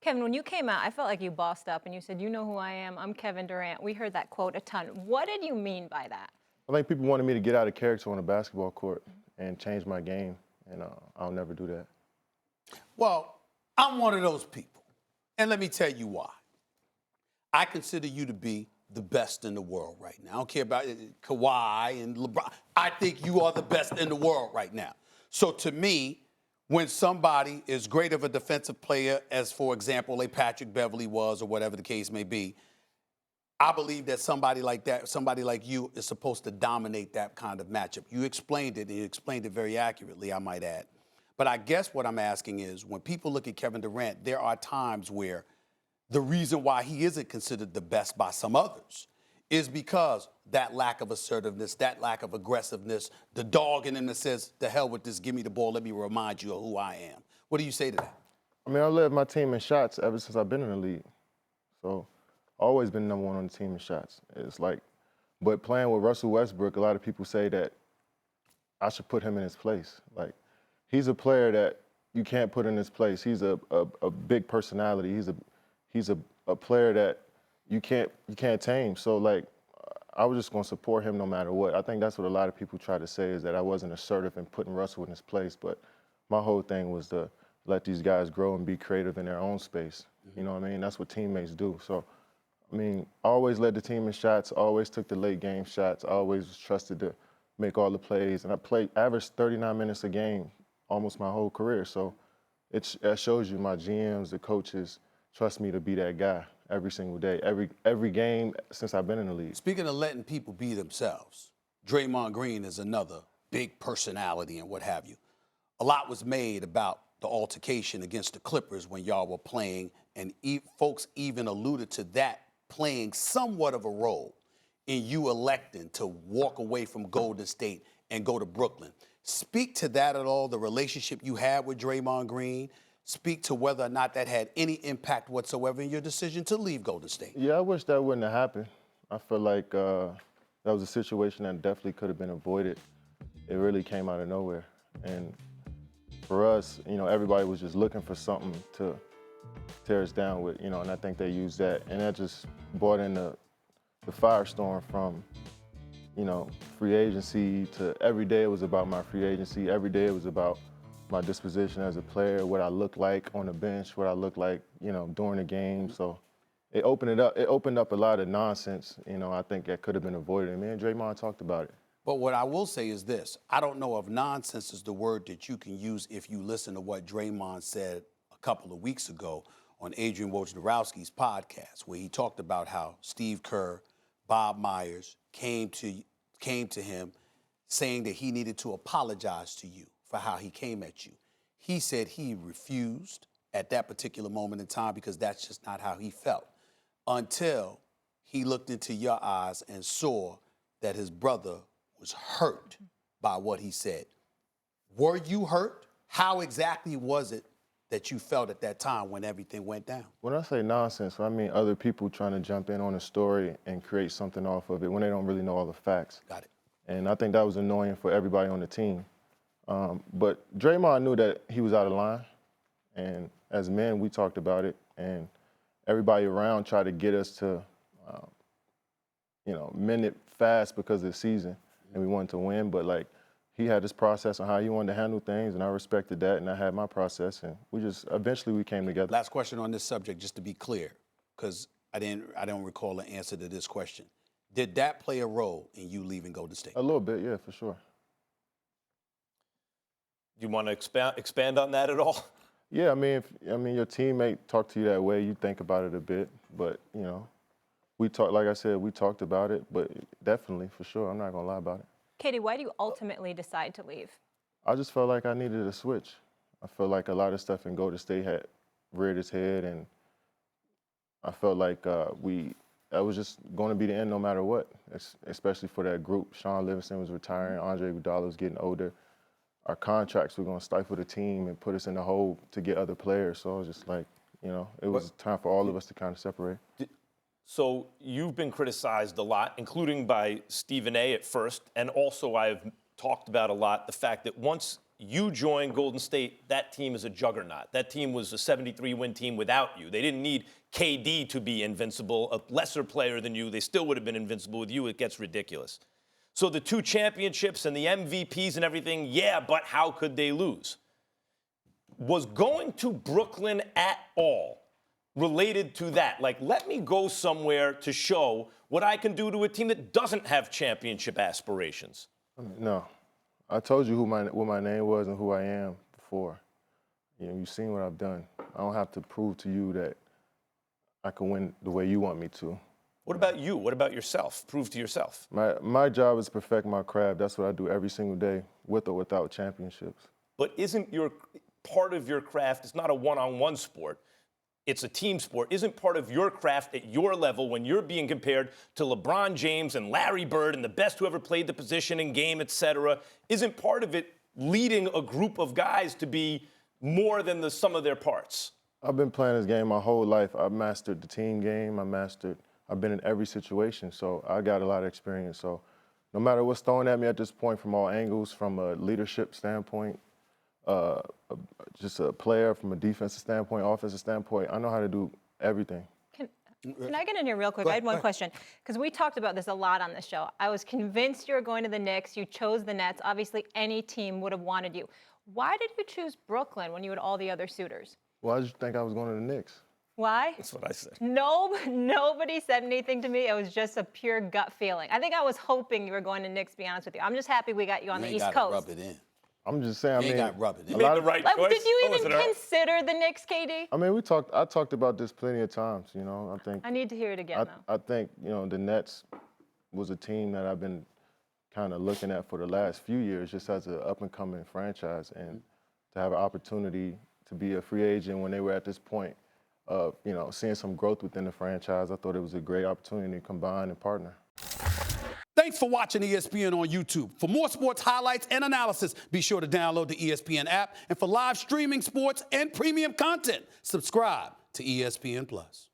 Kevin, when you came out, I felt like you bossed up and you said, you know who I am, I'm Kevin Durant. We heard that quote a ton. What did you mean by that? I think people wanted me to get out of character on a basketball court and change my game, and I'll never do that. Well, I'm one of those people, and let me tell you why. I consider you to be the best in the world right now. I don't care about Kawhi and LeBron. I think you are the best in the world right now. So to me, when somebody is great of a defensive player, as for example, a Patrick Beverly was or whatever the case may be, I believe that somebody like that, somebody like you, is supposed to dominate that kind of matchup. You explained it, and you explained it very accurately, I might add. But I guess what I'm asking is, when people look at Kevin Durant, there are times where the reason why he isn't considered the best by some others is because that lack of assertiveness, that lack of aggressiveness, the dog in him that says, the hell with this, give me the ball, let me remind you of who I am. What do you say to that? I mean, I led my team in shots ever since I've been in the league. So always been number one on the team in shots. It's like, but playing with Russell Westbrook, a lot of people say that I should put him in his place. Like, he's a player that you can't put in his place. He's a big personality. He's a player that you can't tame. So like, I was just gonna support him no matter what. I think that's what a lot of people try to say, is that I wasn't assertive in putting Russell in his place. But my whole thing was to let these guys grow and be creative in their own space. You know what I mean? That's what teammates do. So, I mean, I always led the team in shots, always took the late game shots, always was trusted to make all the plays. And I averaged 39 minutes a game almost my whole career. So it shows you my GMs, the coaches, trust me to be that guy every single day, every game since I've been in the league. Speaking of letting people be themselves, Draymond Green is another big personality and what have you. A lot was made about the altercation against the Clippers when y'all were playing, and folks even alluded to that playing somewhat of a role in you electing to walk away from Golden State and go to Brooklyn. Speak to that at all, the relationship you had with Draymond Green. Speak to whether or not that had any impact whatsoever in your decision to leave Golden State. Yeah, I wish that wouldn't have happened. I feel like that was a situation that definitely could have been avoided. It really came out of nowhere. And for us, you know, everybody was just looking for something to tear us down with, you know, and I think they used that. And that just brought in the firestorm from, you know, free agency to every day it was about my free agency. Every day it was about my disposition as a player, what I look like on the bench, what I look like, you know, during the game. So it opened up a lot of nonsense, you know, I think that could have been avoided. And me and Draymond talked about it. But what I will say is this. I don't know if nonsense is the word that you can use if you listen to what Draymond said a couple of weeks ago on Adrian Wojnarowski's podcast, where he talked about how Steve Kerr, Bob Myers came to him saying that he needed to apologize to you for how he came at you. He said he refused at that particular moment in time because that's just not how he felt, until he looked into your eyes and saw that his brother was hurt by what he said. Were you hurt? How exactly was it that you felt at that time when everything went down? When I say nonsense, I mean other people trying to jump in on a story and create something off of it when they don't really know all the facts. Got it. And I think that was annoying for everybody on the team. But Draymond knew that he was out of line. And as men, we talked about it. And everybody around tried to get us to, you know, mend it fast because of the season. And we wanted to win. But, like, he had his process on how he wanted to handle things. And I respected that. And I had my process. And eventually we came together. Last question on this subject, just to be clear, because I don't recall an answer to this question. Did that play a role in you leaving Golden State? A little bit, yeah, for sure. Do you want to expand on that at all? Yeah, I mean, your teammate talked to you that way, you think about it a bit. But, you know, like I said, we talked about it, but definitely, for sure, I'm not going to lie about it. Katie, why do you ultimately decide to leave? I just felt like I needed a switch. I felt like a lot of stuff in Golden State had reared its head, and I felt like that was just going to be the end no matter what, especially for that group. Sean Livingston was retiring, Andre Iguodala was getting older. Our contracts were going to stifle the team and put us in the hole to get other players. So I was just like, you know, it was time for all of us to kind of separate. So you've been criticized a lot, including by Stephen A. at first, and also I've talked about a lot the fact that once you joined Golden State, that team is a juggernaut. That team was a 73-win team without you. They didn't need KD to be invincible, a lesser player than you. They still would have been invincible. With you, it gets ridiculous. So the 2 championships and the MVPs and everything, yeah, but how could they lose? Was going to Brooklyn at all related to that? Like, let me go somewhere to show what I can do to a team that doesn't have championship aspirations. No. I told you what my name was and who I am before. You know, you've seen what I've done. I don't have to prove to you that I can win the way you want me to. What about you? What about yourself? Prove to yourself. My job is to perfect my craft. That's what I do every single day, with or without championships. But isn't part of your craft, it's not a one-on-one sport, it's a team sport. Isn't part of your craft at your level, when you're being compared to LeBron James and Larry Bird and the best who ever played the position and game, et cetera, isn't part of it leading a group of guys to be more than the sum of their parts? I've been playing this game my whole life. I've mastered the team game. I've been in every situation, so I got a lot of experience. So no matter what's thrown at me at this point from all angles, from a leadership standpoint, just a player, from a defensive standpoint, offensive standpoint, I know how to do everything. Can I get in here real quick? I had one question, because we talked about this a lot on the show. I was convinced you were going to the Knicks. You chose the Nets. Obviously, any team would have wanted you. Why did you choose Brooklyn when you had all the other suitors? Well, I just think I was going to the Knicks. Why? That's what I said. Nobody said anything to me. It was just a pure gut feeling. I think I was hoping you were going to Knicks, to be honest with you. I'm just happy we got you on the East Coast. Rub it in. I'm just saying, You ain't got to rub it in. You made the right choice. Did you What was even it, consider the Knicks, KD? I mean, I talked about this plenty of times, you know. I need to hear it again, though. I think, you know, the Nets was a team that I've been kind of looking at for the last few years, just as an up-and-coming franchise, and to have an opportunity to be a free agent when they were at this point of, you know, seeing some growth within the franchise. I thought it was a great opportunity to combine and partner. Thanks for watching ESPN on YouTube. For more sports highlights and analysis, be sure to download the ESPN app. And for live streaming sports and premium content, subscribe to ESPN+.